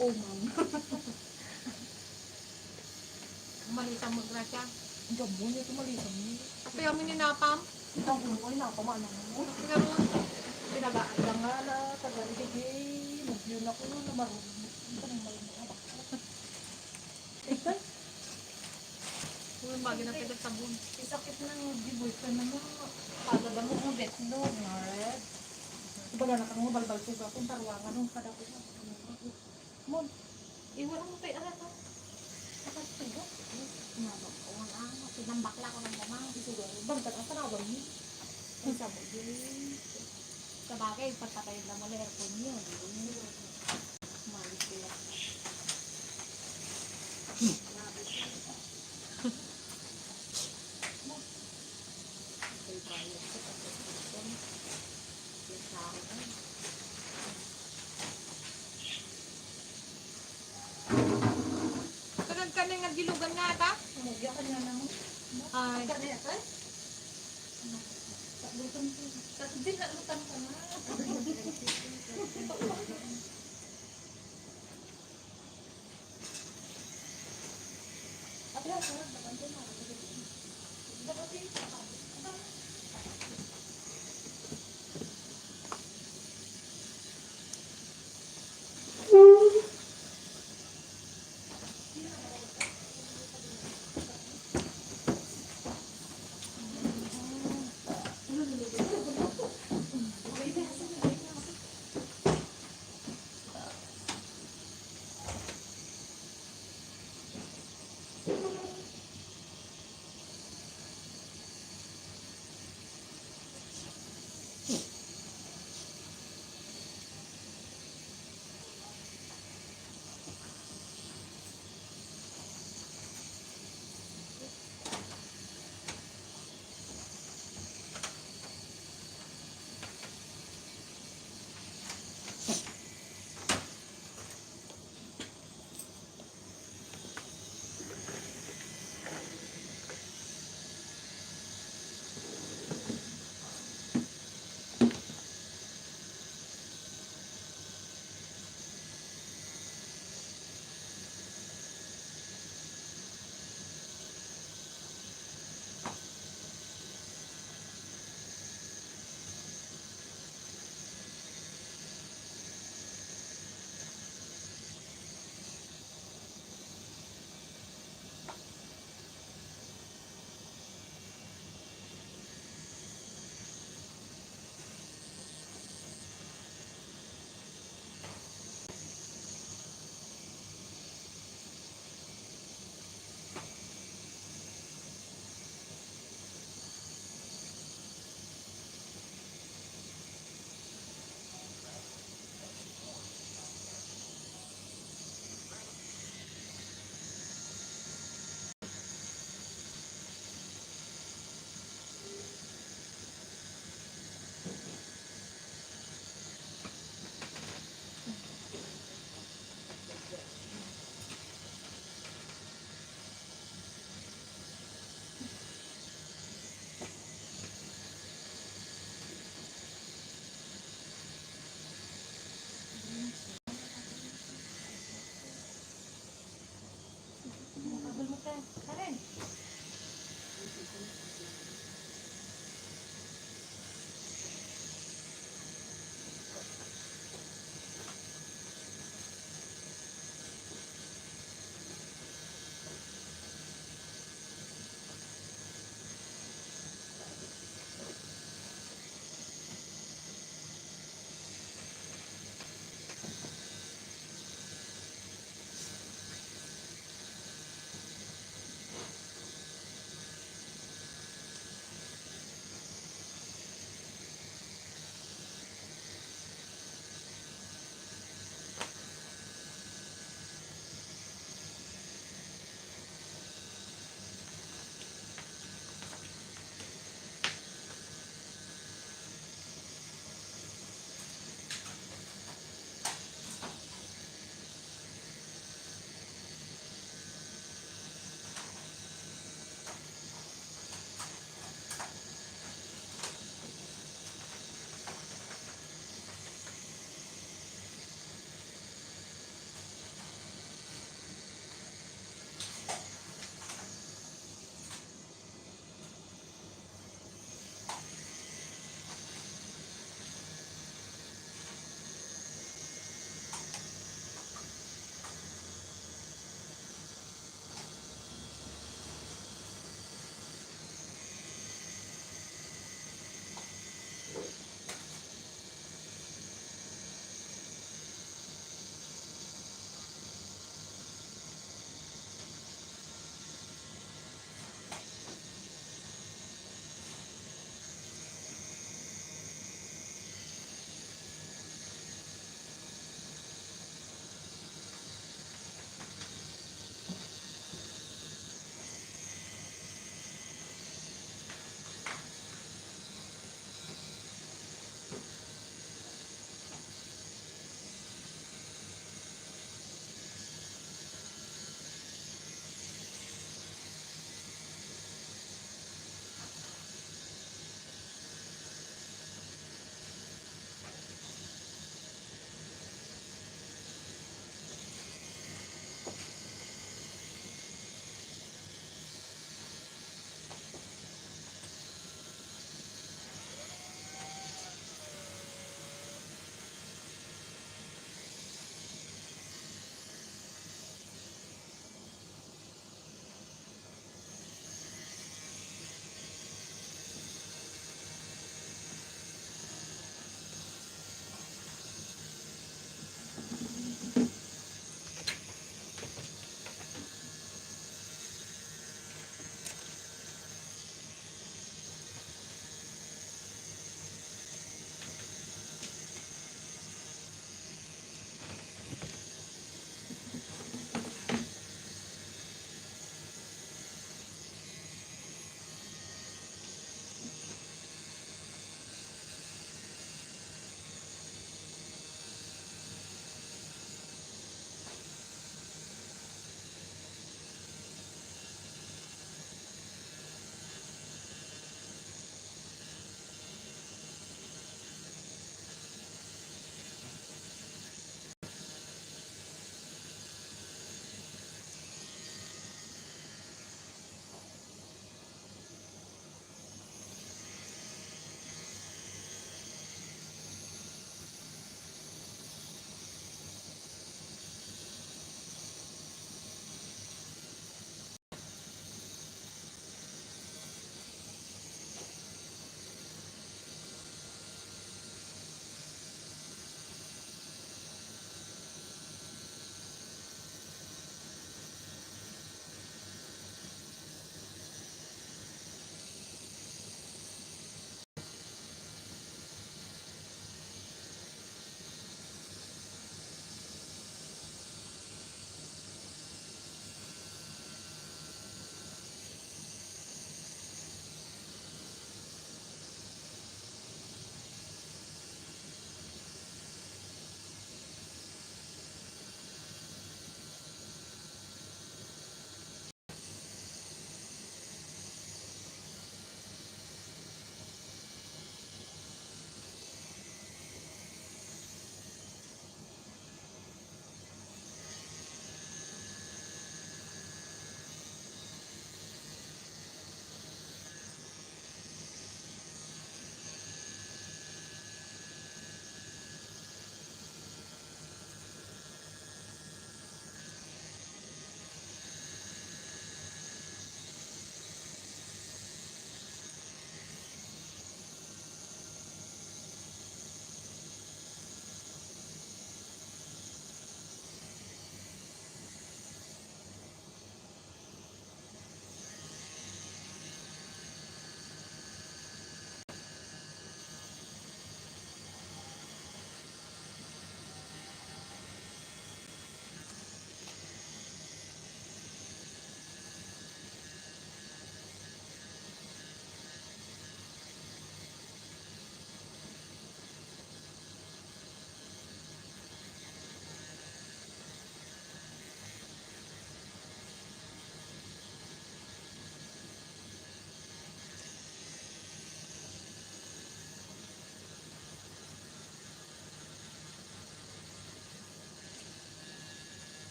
Uman. Malisang magrasya. Ang damo niya tumalisang niya. Kasi kami ninapam. Ang ulo ko napamana mo. Pero, Pinagaan lang nga na taga-iligay. Nagyun ako na marunong. Ito nang marunong ako. Ito, yung bagay na pinagtabon. isakit ng giboy ka na mga pagada mo ng betnog na red. Ibaga na kang balbal suga kung tarwangan ng kada ko. Mon, iwala mo tayo alat ha. Kapag suga. Nabak ko nga. Sinambakla ko ng mamang. Isuga. Bantag ang tarawan niya. Ang sabog yun. Sa bagay, patatayin na mali aircon niyo. Malis ko yan. Kagag ka nga gilugan nga ta. Umugya ka niya naman. Ay, Ka niya ka? Lutan ko. Hindi na lutan ka na. At yan, sarap na kanto na. Dapat yung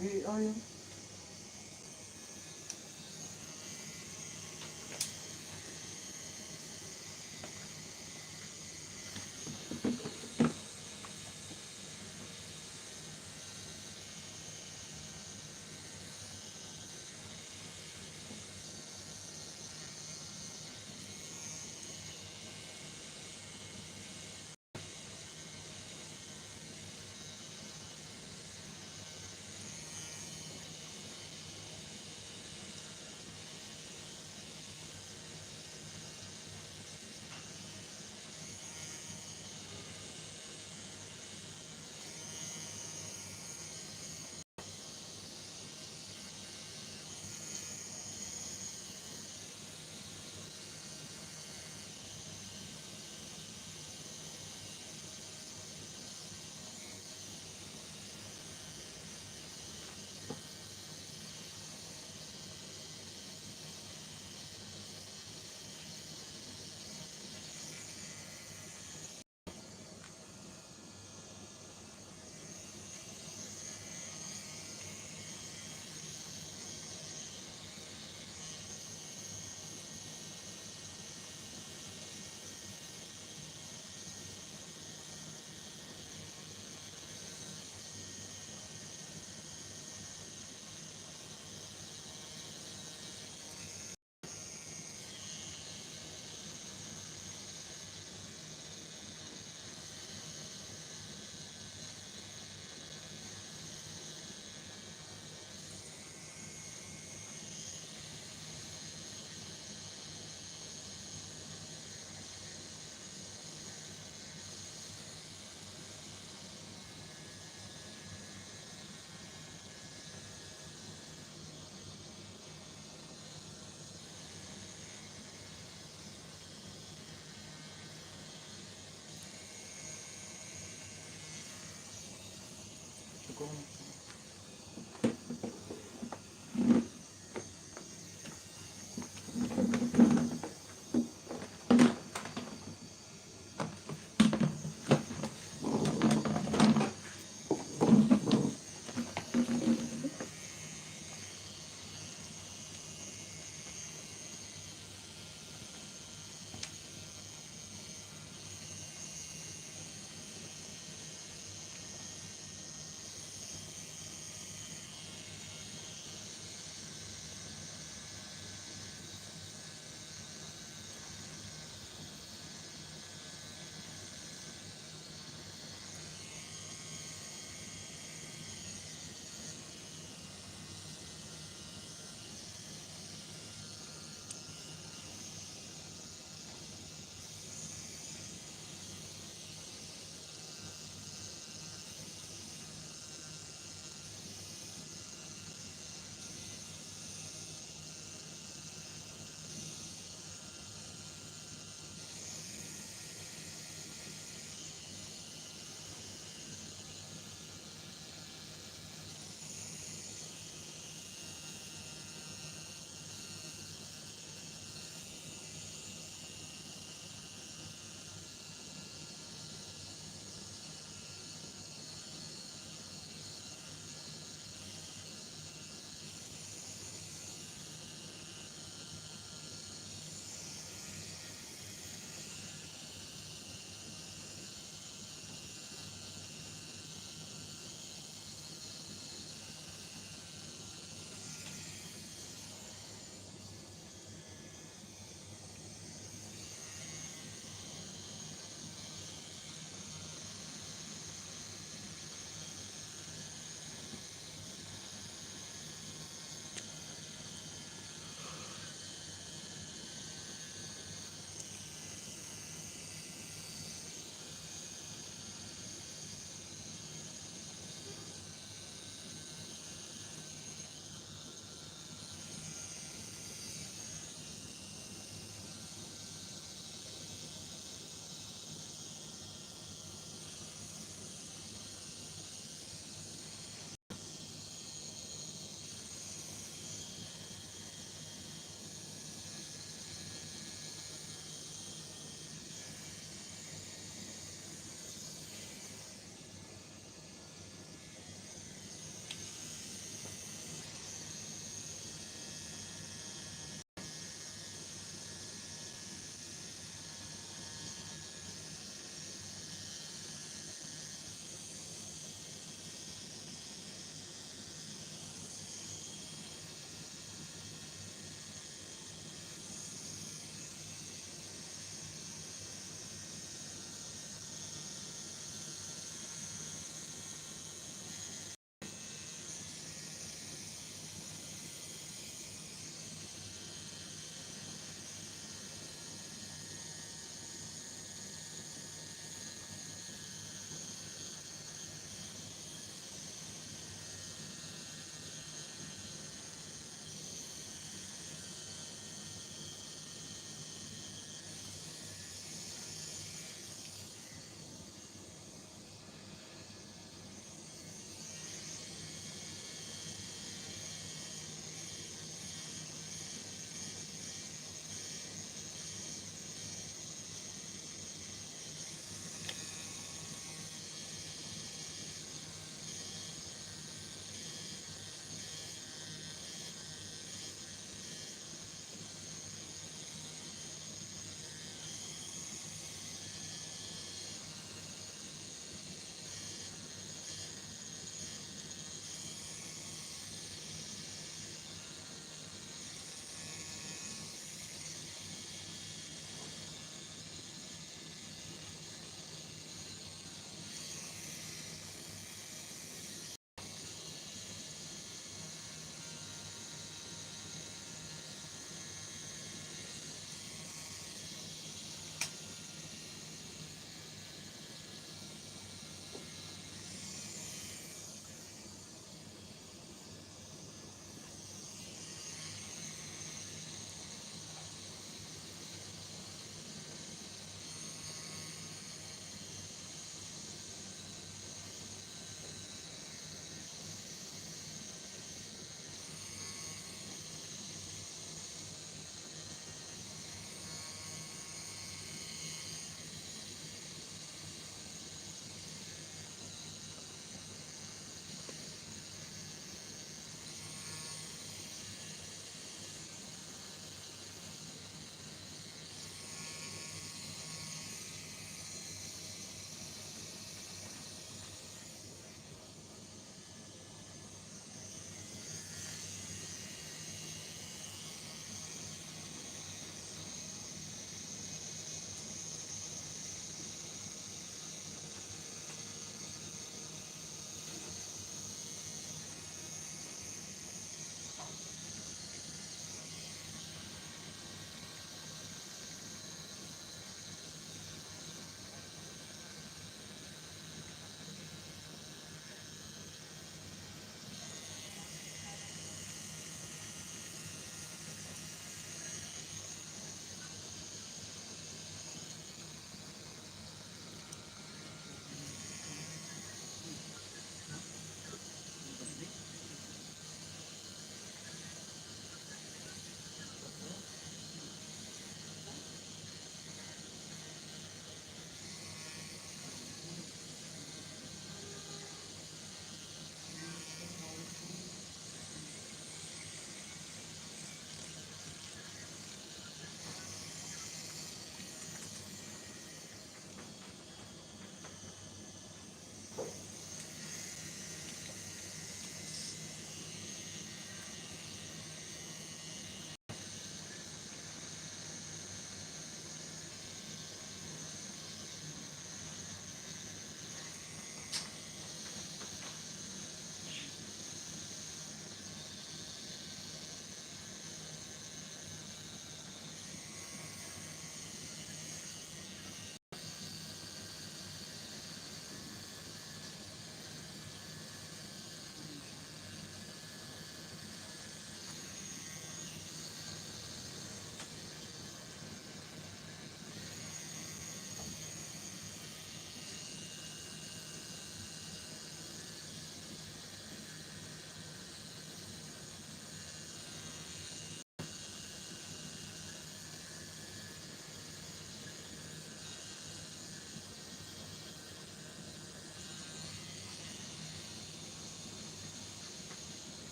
Ayun.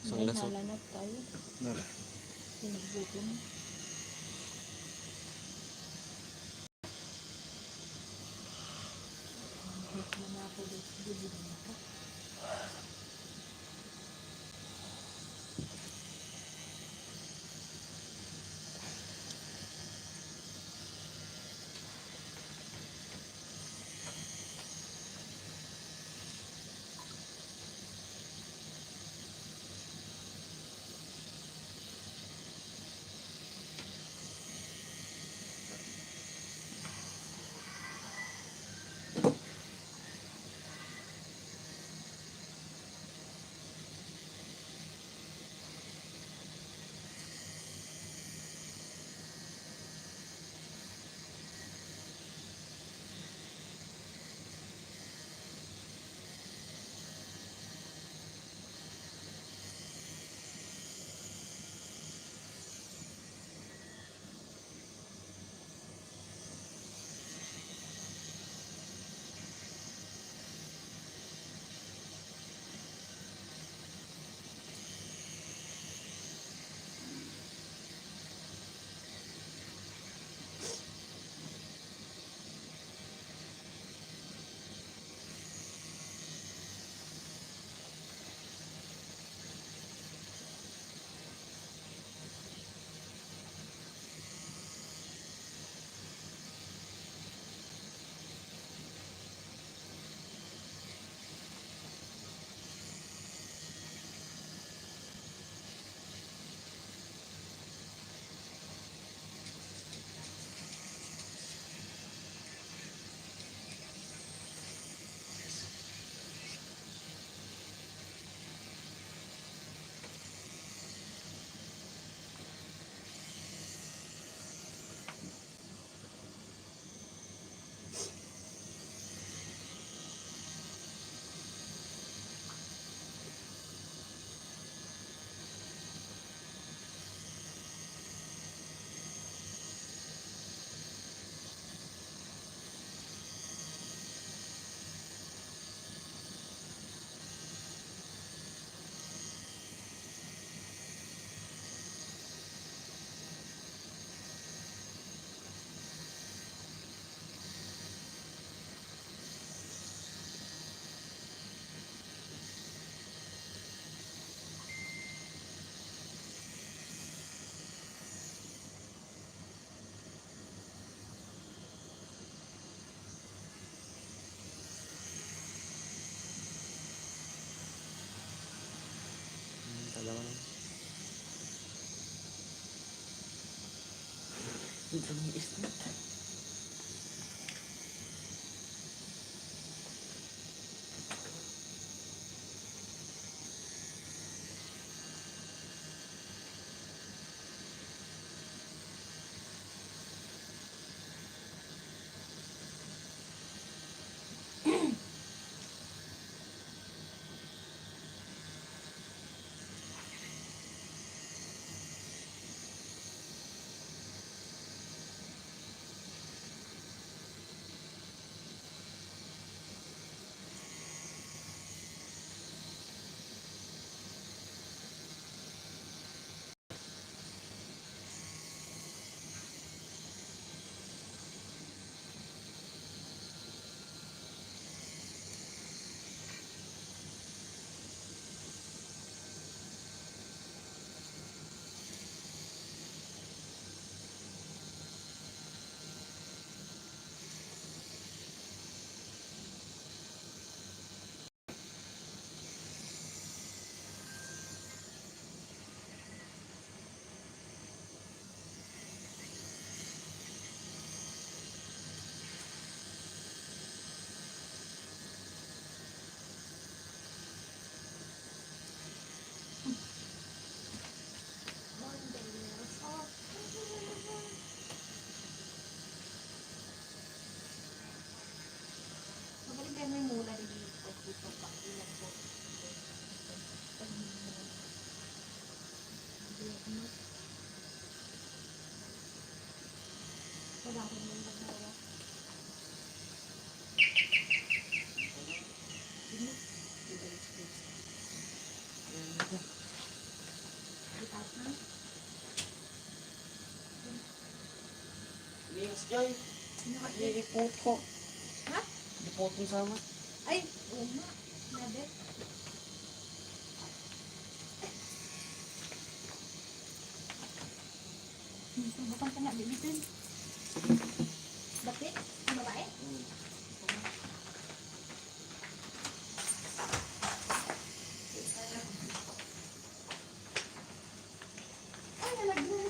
Isang gasol. Nalanap tayo. Nala. Pinagbutin. Dalawa lang. Dito may isda. Magaling kayo may mula dito. Dito pa. Ilan po. Wala ko naman magawa. Linis Joy. Ipot ko. Ha? Ipot mo sama. Ay, oo nga. Nabe. Bukan ka na, bibitin. Batik? Ang babae? Ay, nalagyan.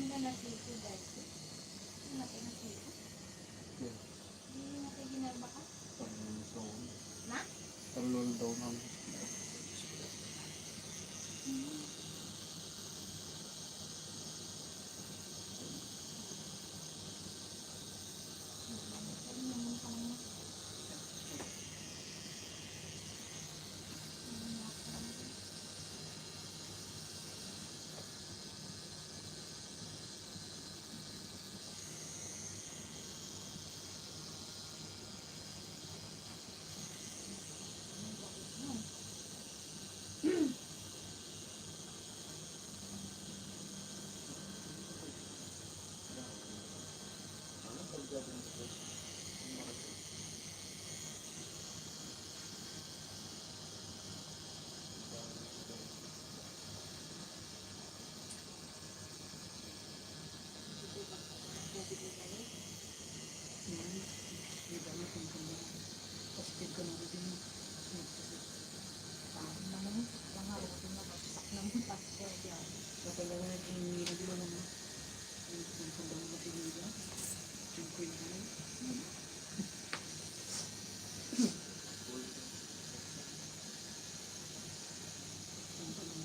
na nasito dahil. Namatay na sito. Yeah. Hindi natin ginalba ka. Na? Talol daw namin.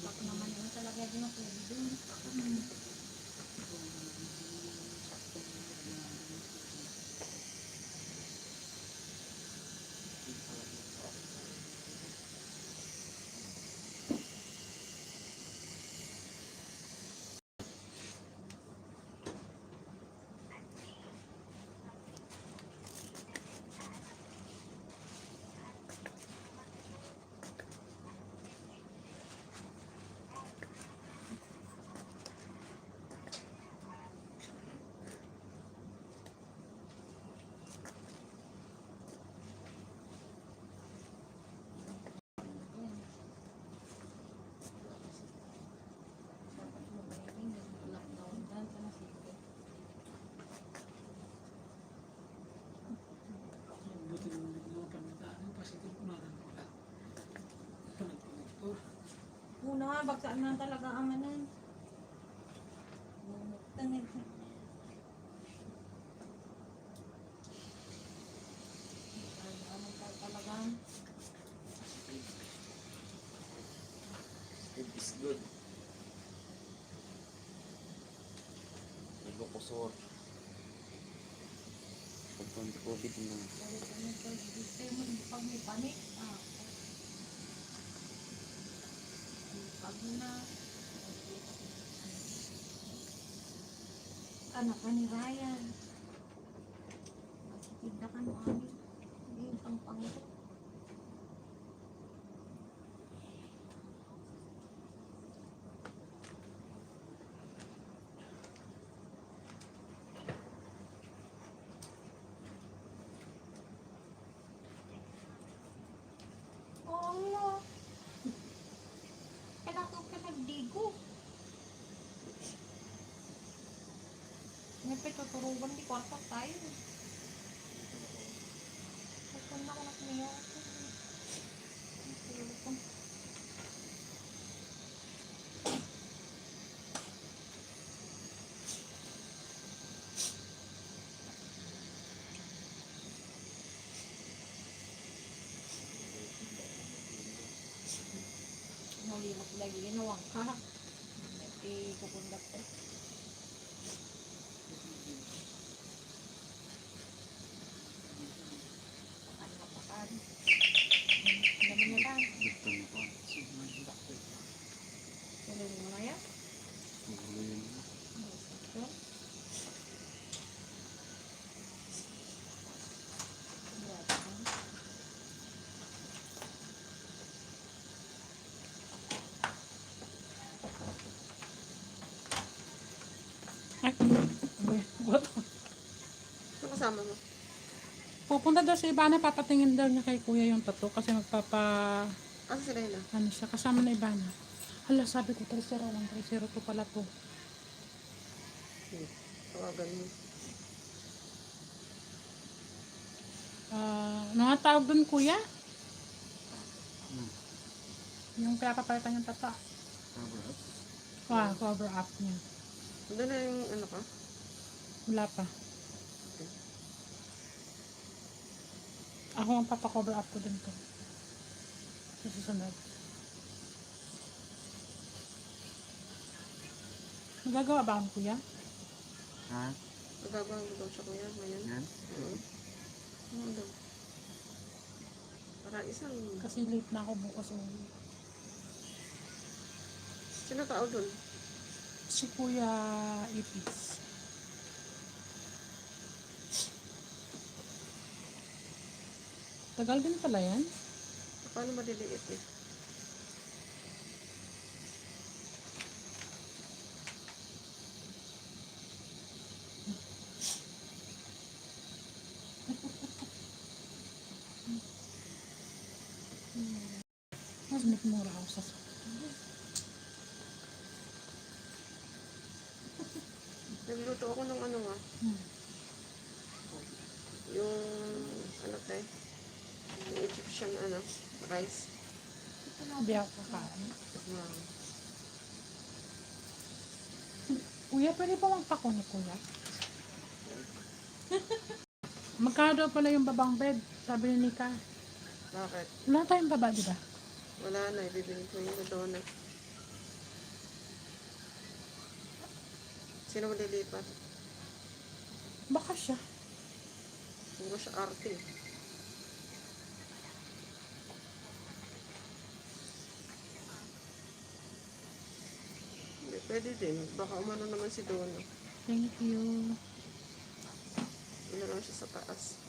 Bak naman yun talaga din ako dun. Dapat mo ba yun? Lockdown dyan sa nasito. Buti naman yung pamitaan kasi kung kumaran ko lang. Panagpinagtor. Una nga, bagsaan na talaga ang manan. Tangin. Ano talaga? It is good. Naglukusor. Pagpunta COVID na. Pag may panik, pag na, anak ka ni Ryan. Magkikita ka no amin. Hindi yung pang-pango. Oo. Kailangan ka nagdigo. May tuturugan di kwarta tayo. Kasi na ako nakamiyo. Nalimak lagi ginawang ka. May kukundak ko. Pakan. Naman na lang. Dito na po. Tuloy mo na yan. Maguloy na. Yun. Ano kasama mo? Pupunta daw si Ivana, papatingin daw niya kay kuya yung tattoo kasi Asa sila yun? ano siya, kasama na Ivana. Hala, sabi ko 301, 302 pala to. Tawagan mo. Ano nga tawag dun kuya? Yung kaya papalitan yung tattoo. Cover up. Cover up niya. Doon na yung ano ka? Wala pa. Ako ang papakover up ko dun to. Sa susunod. Magagawa ba ang kuya? Ha? Magagawa mo daw siya kuya ngayon. Yan? Ano daw? Para isang... Kasi late na ako bukas uwi. Sino tao doon? Si Kuya Ipis. Tagal din pala yan. Paano maliliit eh? Mas mura ako sa Nagluto ako ng ano nga. Yung ano tayo? Yung Egyptian ano, rice. Hindi ako kakain. Wow. Kuya, pwede pa magpako ni Kuya? Magkano daw pala yung babang bed? Sabi ni Nika. Bakit? Wala tayong baba, di ba? Wala na, ibibigay ko yung madonna. Sino malilipat? Baka siya. Hindi ko siya arte. Hindi, pwede din. Baka umano naman si Donna. Thank you. Wala lang siya sa taas.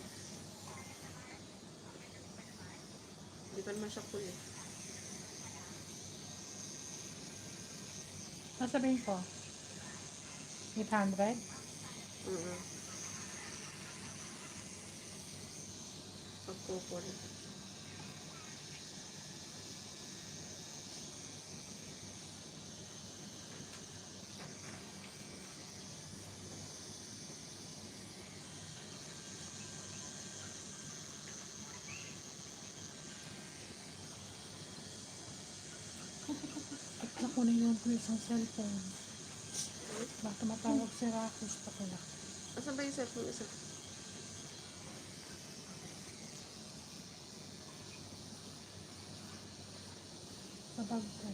Hindi pa naman siya cool eh. Sasabihin ko. 800? Pagkukul. At nakunin yung isang cellphone. Baka matawag si Rakus pa kaya. Asan ba yung cellphone isa? Sa bag ko.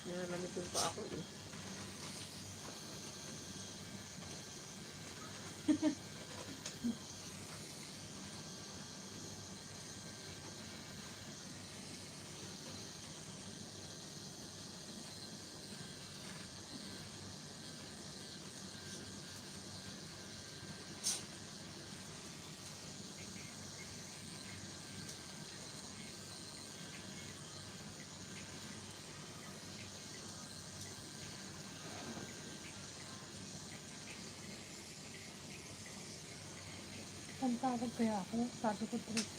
Nilalamig yung pa ako eh. Pantawag kaya ako. Sabi ko, Tris.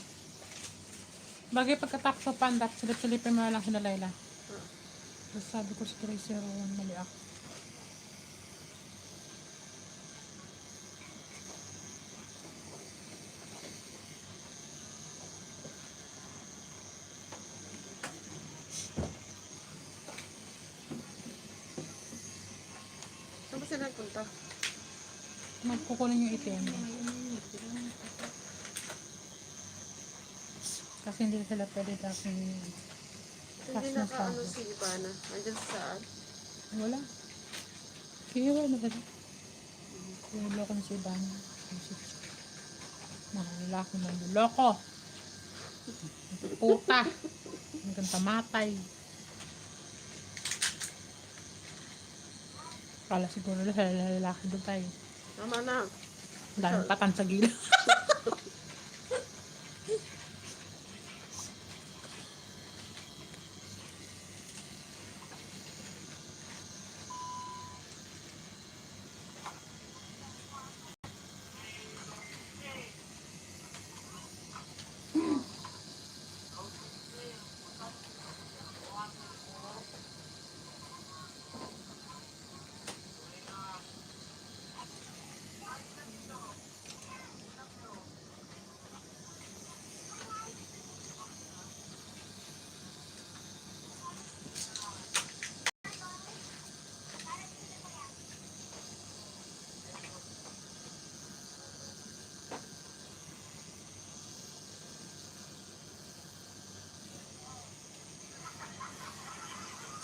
Bagay pagkatapos sa pandat, silip-silipin mo na lang sila Layla. Tapos sabi ko si Tracy, Rowan, mali ako. Saan ba sila nagpunta? Magkukunin yung itim. Kasi hindi sila pwede dapat Hindi naka-ano si Ivana. Andyan sa saan? wala. Kiwa na ba? Kulo ko na si Iban. Mga lalaki manluloko. Puta. Hanggang tamatay. Kala siguro lalaki doon tayo. Tama na. Daming patan sa gilid.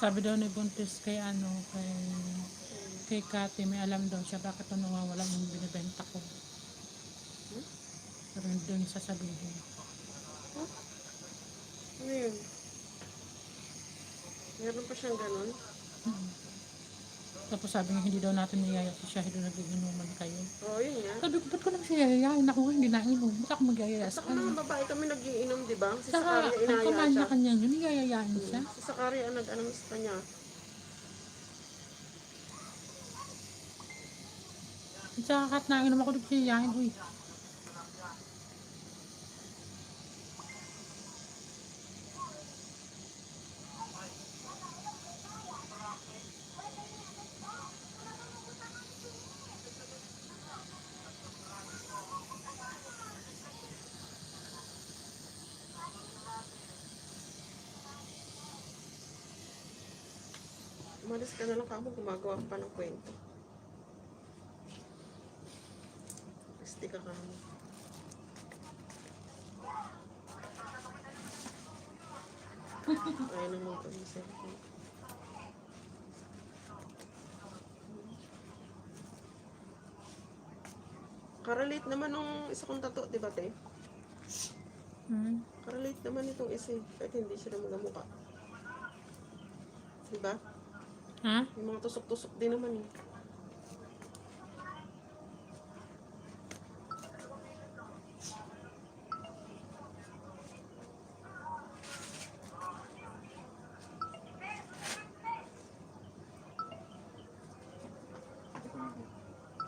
Sabi daw ni Buntis kay ano, kay Kati, may alam daw siya bakit ano nawawala yung binibenta ko. Pero hindi daw niya sasabihin. Ano yun? Meron pa siyang ganun? Tapos sabi niya hindi daw natin niyaya si Shahid doon nagiinuman kayo. Oo, yun nga. Sabi ko, ba't ko naman siya yayayain? Ako nga hindi nainom. Ba't ako magyayaya sa Sa mga kanya? babae kami nagiinom, di ba? Si Saka, Sakaria ang inaya siya. kamanya-kanya yun, niyayayain siya. Si Sakaria ang nag-anong sa kanya. At saka kahit nainom ako doon siya yayain, uy. Umalis ka na lang kamo, gumagawa ka pa ng kwento. Pasti ka kamo. Ayaw naman ito yung cellphone. Karelate naman nung isa kong tato, di ba te? Karelate naman itong isa eh. Kahit hindi sila magamuka. Di ba? Ha? Yung mga tusok-tusok din naman eh.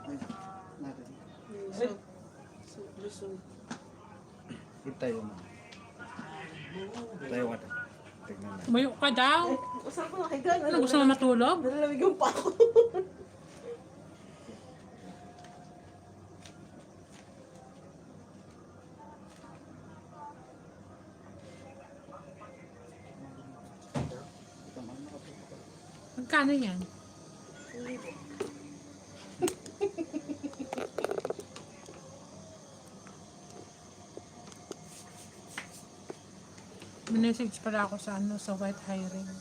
Ay, natin. Yung sa Luzon. Tayo mo. Tayo ka tayo. Tignan natin. Tumayo ka daw. Masarap ko nakiga. Ano, gusto mo matulog? Nalalawigan pa ako. Magkano yan? Minessage pala ako sa ano, sa white hiring.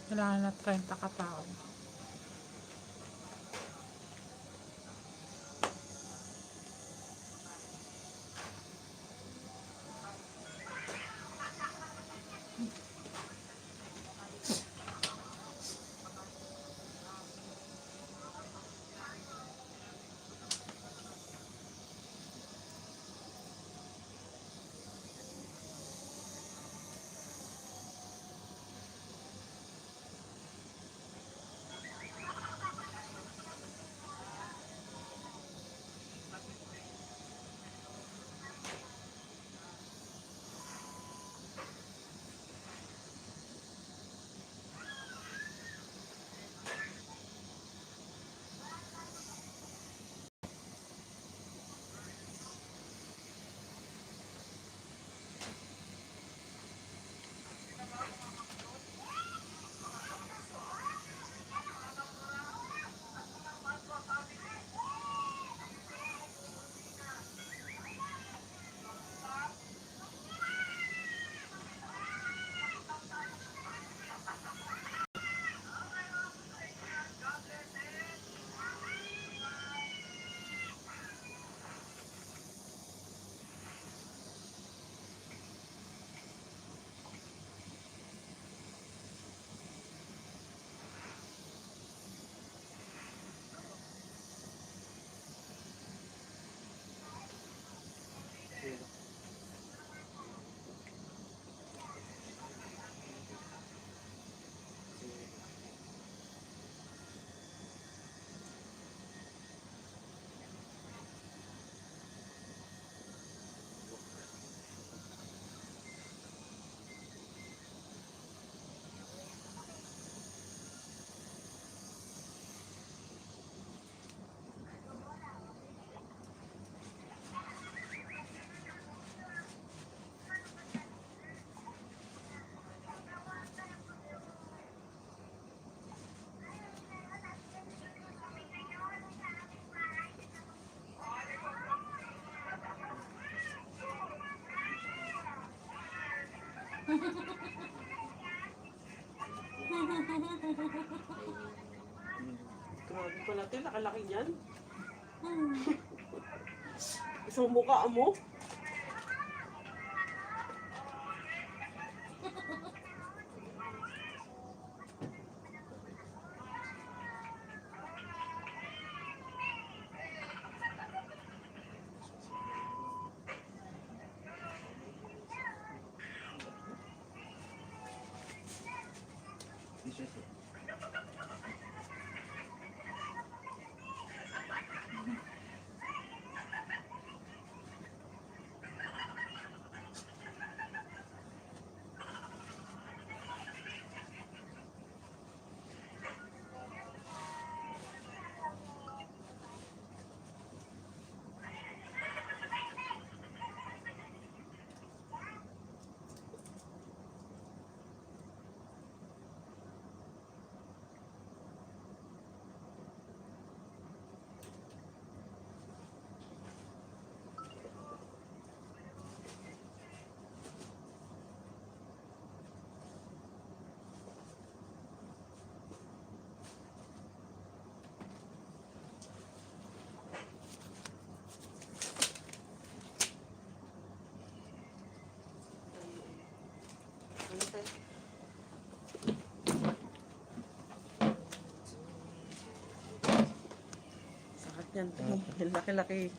Kailangan na 30 katao. Grabe pala, te. Nakalaki niyan. Isang mukha mo. T-shirt. Ano, te? Sakit yan, te. Yung laki-laki.